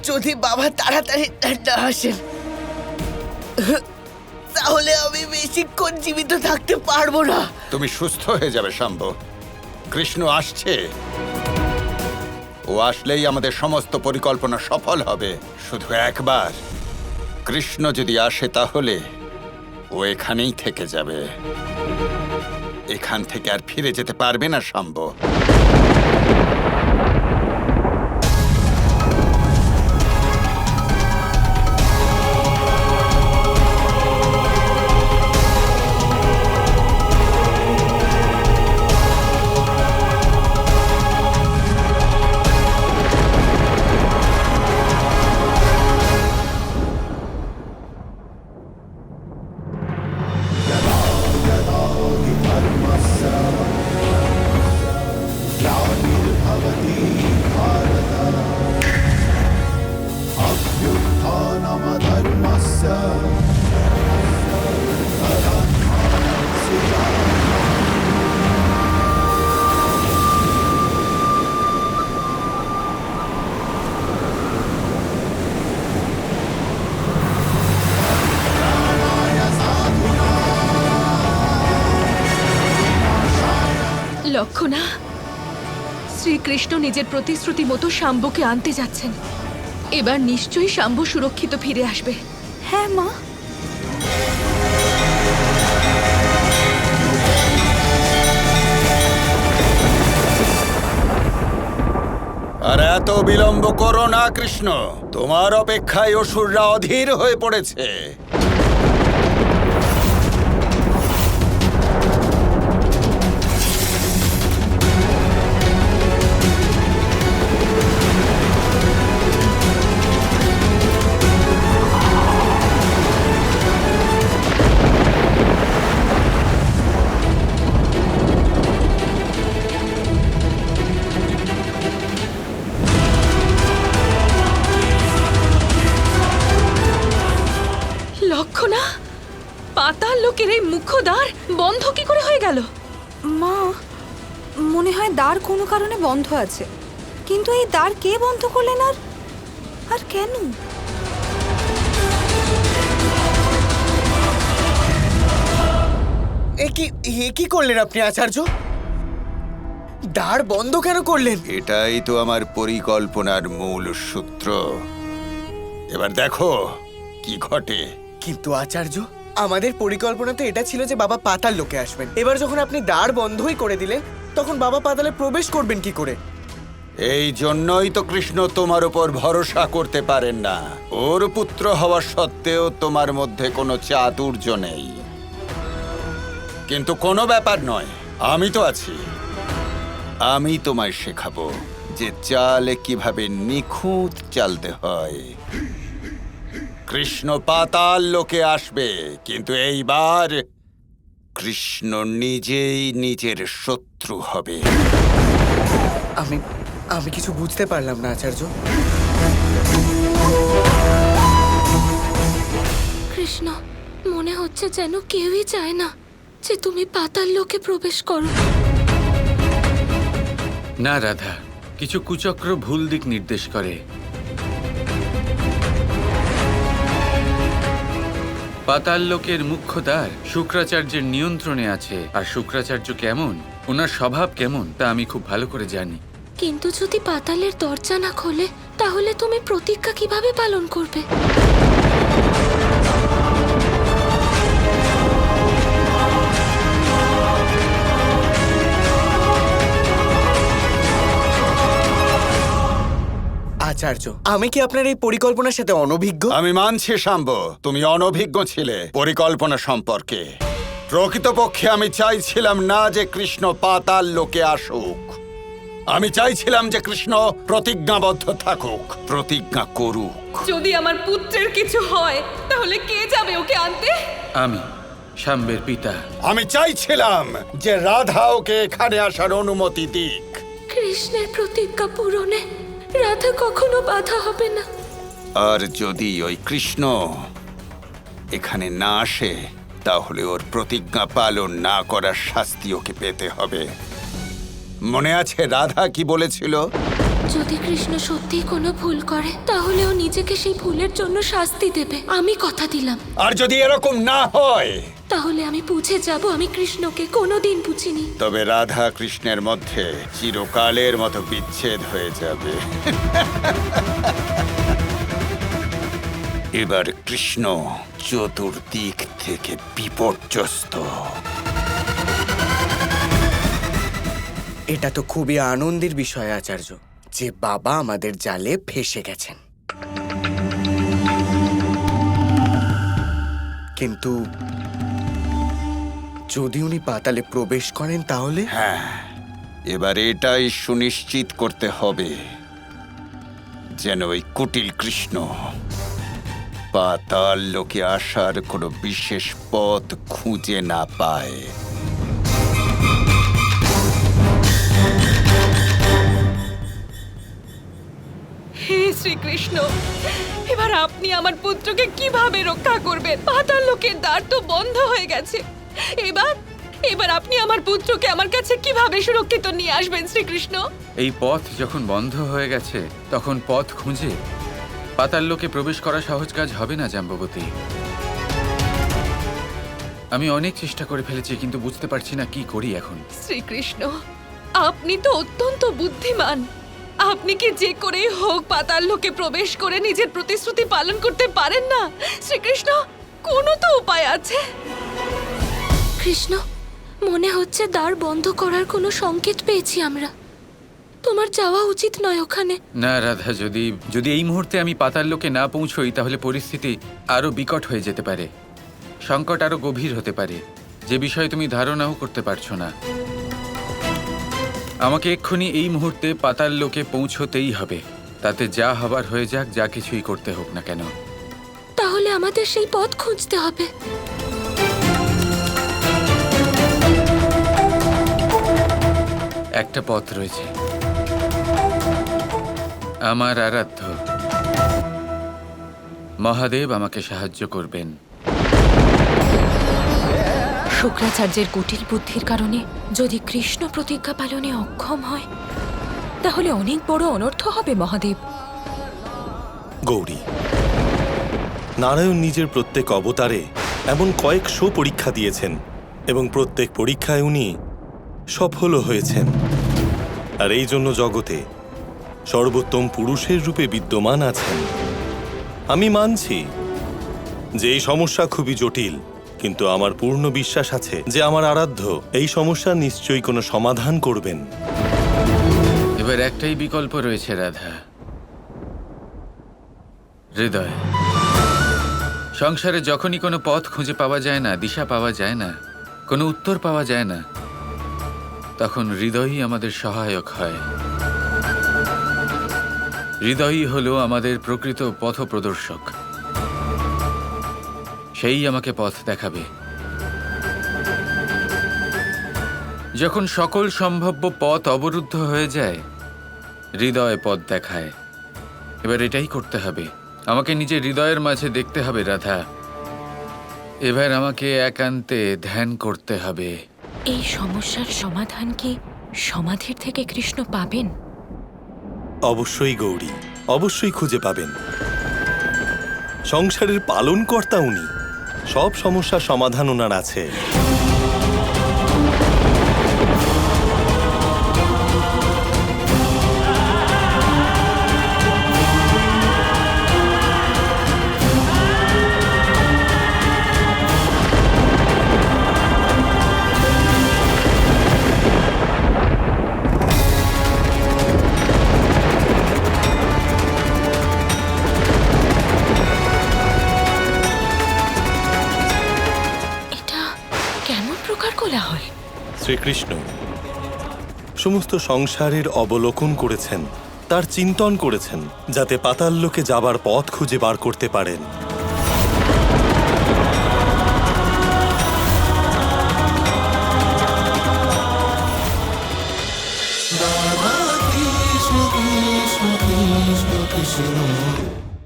যদি বাবা তাড়াতাড়ি না আসেন তাহলে আমি বেশিক্ষণ জীবিত থাকতে পারবো না। তুমি সুস্থ হয়ে যাবে শাম্ব। কৃষ্ণ আসছে, ও আসলেই আমাদের সমস্ত পরিকল্পনা সফল হবে। শুধু একবার কৃষ্ণ যদি আসে তাহলে ও এখানেই থেকে যাবে, এখান থেকে আর ফিরে যেতে পারবে না শাম্ব। লক্ষণা, শ্রীকৃষ্ণ নিজের প্রতিশ্রুতি মতো শাম্বকে আনতে যাচ্ছেন। এবার নিশ্চয়ই শাম্ব সুরক্ষিত ফিরে আসবে। হ্যাঁ মা। আর এত বিলম্ব করো না কৃষ্ণ, তোমার অপেক্ষায় অসুররা অধীর হয়ে পড়েছে। লক্ষণা, পাতাল লোকের এই মুখ্য দ্বার বন্ধ কি করে হয়ে গেল? মা, মনে হয় দ্বার কোনো কারণে বন্ধ আছে, কিন্তু এই দ্বার কে বন্ধ করলেন আর কেন? এ কি করলেন আপনি আচার্য? দ্বার বন্ধ কেন করলেন? এটাই তো আমার পরিকল্পনার মূল সূত্র। এবার দেখো কি ঘটে। কিন্তু আচার্য, আমাদের পরিকল্পনা তো এটা ছিল যে বাবা পাতাল লোকে আসবেন। এবার যখন আপনি দ্বার বন্ধই করে দিলেন, তখন বাবা পাতালে প্রবেশ করবেন কি করে? এই জন্যই তো কৃষ্ণ তোমার উপর ভরসা করতে পারেন না। ওর পুত্র হওয়া সত্ত্বেও তোমার মধ্যে কোনো চাতুর্য নেই। কিন্তু কোনো ব্যাপার নয়, আমি তো আছি। আমি তোমায় শেখাবো যে চালে কিভাবে নিখুঁত চালতে হয়। কৃষ্ণ পাতাল লোকে আসবে, কিন্তু এইবার কৃষ্ণ নিজেই নিজের শত্রু হবে। আমি কিছু বুঝতে পারলাম না আচার্য। কৃষ্ণ, মনে হচ্ছে যেন কেউই চায় না যে তুমি পাতাল লোকে প্রবেশ করো। না রাধা, কিছু কুচক্র ভুল দিক নির্দেশ করে। পাতাল লোকের মুখ্য দ্বার শুক্রাচার্যের নিয়ন্ত্রণে আছে, আর শুক্রাচার্য কেমন, ওনার স্বভাব কেমন তা আমি খুব ভালো করে জানি। কিন্তু যদি পাতালের দরজা না খোলে, তাহলে তুমি প্রতিজ্ঞা কিভাবে পালন করবে? আচার্য, আমি কি আপনার এই পরিকল্পনার সাথে অনভিজ্ঞ? আমি মানছি শাম্ব, তুমি অনভিজ্ঞ ছিলে পরিকল্পনা সম্পর্কে। প্রকৃতপক্ষে আমি চাইছিলাম না যে কৃষ্ণ পাতাল লোকে আসুক। আমি চাইছিলাম যে কৃষ্ণ প্রতিজ্ঞাবদ্ধ থাকুক, প্রতিজ্ঞা করুক। যদি আমার পুত্রের কিছু হয়, তাহলে কে যাবে ওকে আনতে? আমি, শাম্বের পিতা। আমি চাইছিলাম যে রাধা ওকে এখানে আসার অনুমতি দিক। কৃষ্ণের প্রতিজ্ঞা পূরণে রাধা কখনো বাধা হবে না। আর যদি ওই কৃষ্ণ এখানে না আসে, তাহলে ওর প্রতিজ্ঞা পালন না করার শাস্তি ওকে পেতে হবে। মনে আছে রাধা কি বলেছিল? যদি কৃষ্ণ সত্যিই কোনো ভুল করে তাহলে ও নিজেকে সেই ভুলের জন্য শাস্তি দেবে, আমি কথা দিলাম। আর যদি এরকম না হয়, তাহলে আমি বুঝে যাব আমি কৃষ্ণকে কোনোদিন বুঝিনি। তবে রাধা কৃষ্ণের মধ্যে চিরকালের মতো বিচ্ছেদ হয়ে যাবে। এবার কৃষ্ণ চতুর্দিক থেকে বিপর্যস্ত। এটা তো খুবই আনন্দের বিষয় আচার্য যে বাবা আমাদের জালে ফেঁসে গেছেন। কিন্তু যদি উনি পাতালে প্রবেশ করেন তাহলে? হ্যাঁ, এবার এটাই সুনিশ্চিত করতে হবে যেন ওই কুটিল কৃষ্ণ পাতাল লোকে আসার কোনো বিশেষ পথ খুঁজে না পায়। হে শ্রীকৃষ্ণ, এবার আপনি আমার পুত্রকে কিভাবে রক্ষা করবেন? পাতাল লোকের দ্বার তো বন্ধ হয়ে গেছে। এবার আপনি আমার পুত্রকে আমার কাছে কিভাবে সুরক্ষিত নিয়ে আসবেন শ্রীকৃষ্ণ? এই পথ যখন বন্ধ হয়ে গেছে তখন পথ খুঁজে পাতাল লোকে প্রবেশ করা সহজ কাজ হবে না জাম্ববতী। আমি অনেক চেষ্টা করে ফেলেছি কিন্তু বুঝতে পারছি না কি করি এখন। শ্রীকৃষ্ণ, আপনি তো অত্যন্ত বুদ্ধিমান। আপনি কি যে করেই হোক পাতাল লোকে প্রবেশ করে নিজের প্রতিশ্রুতি পালন করতে পারেন না? শ্রীকৃষ্ণ, কোনো তো উপায় আছে। কৃষ্ণ, মনে হচ্ছে দ্বার বন্ধ করার কোনো সংকেত পেয়েছি আমরা। তোমার যাওয়া উচিত নয় ওখানে। না রাধা, যদি এই মুহূর্তে আমি পাতাল লোকে না পৌঁছই তাহলে পরিস্থিতি আরো বিকট হয়ে যেতে পারে, সংকট আরো গভীর হতে পারে, যে বিষয়ে তুমি ধারণাও করতে পারছো না। আমাকে এক্ষুনি এই মুহূর্তে পাতাল লোকে পৌঁছতেই হবে, তাতে যা হবার হয়ে যাক, যা কিছুই করতে হোক না কেন। তাহলে আমাদের সেই পথ খুঁজতে হবে। একটা পথ রয়েছে, আমার আরাধ্য মহাদেব আমাকে সাহায্য করবেন। শুক্রাচার্যের কুটিল বুদ্ধির কারণে যদি কৃষ্ণ প্রতিজ্ঞা পালনে অক্ষম হয় তাহলে অনেক বড় অনর্থ হবে মহাদেব। গৌরী, নারায়ণ নিজের প্রত্যেক অবতারে এমন কয়েকশো পরীক্ষা দিয়েছেন এবং প্রত্যেক পরীক্ষায় উনি সফলও হয়েছেন। আর এই জন্য জগতে সর্বোত্তম পুরুষের রূপে বিদ্যমান আছেন। আমি মানছি যে এই সমস্যা খুবই জটিল, কিন্তু আমার পূর্ণ বিশ্বাস আছে যে আমার আরাধ্য এই সমস্যার নিশ্চয়ই কোনো সমাধান করবেন। এবার একটাই বিকল্প রয়েছে রাধা, হৃদয়। সংসারে যখনই কোনো পথ খুঁজে পাওয়া যায় না, দিশা পাওয়া যায় না, কোনো উত্তর পাওয়া যায় না, তখন হৃদয়ই আমাদের সহায়ক হয়। হৃদয়ই হলো আমাদের প্রকৃত পথপ্রদর্শক। সেই আমাকে পথ দেখাবে। যখন সকল সম্ভাব্য পথ অবরুদ্ধ হয়ে যায়, হৃদয় পথ দেখায়। এবার এটাই করতে হবে, আমাকে নিজের হৃদয়ের মাঝে দেখতে হবে রাধা। এবার আমাকে একান্তে ধ্যান করতে হবে। এই সমস্যার সমাধান কি সমাধির থেকে কৃষ্ণ পাবেন? অবশ্যই গৌরী, অবশ্যই খুঁজে পাবেন। সংসারের পালনকর্তা উনি, সব সমস্যার সমাধান ওনার আছে। শ্রীকৃষ্ণ সমস্ত সংসারের অবলোকন করেছেন, তার চিন্তন করেছেন, যাতে পাতাল লোকে যাবার পথ খুঁজে বার করতে পারেন।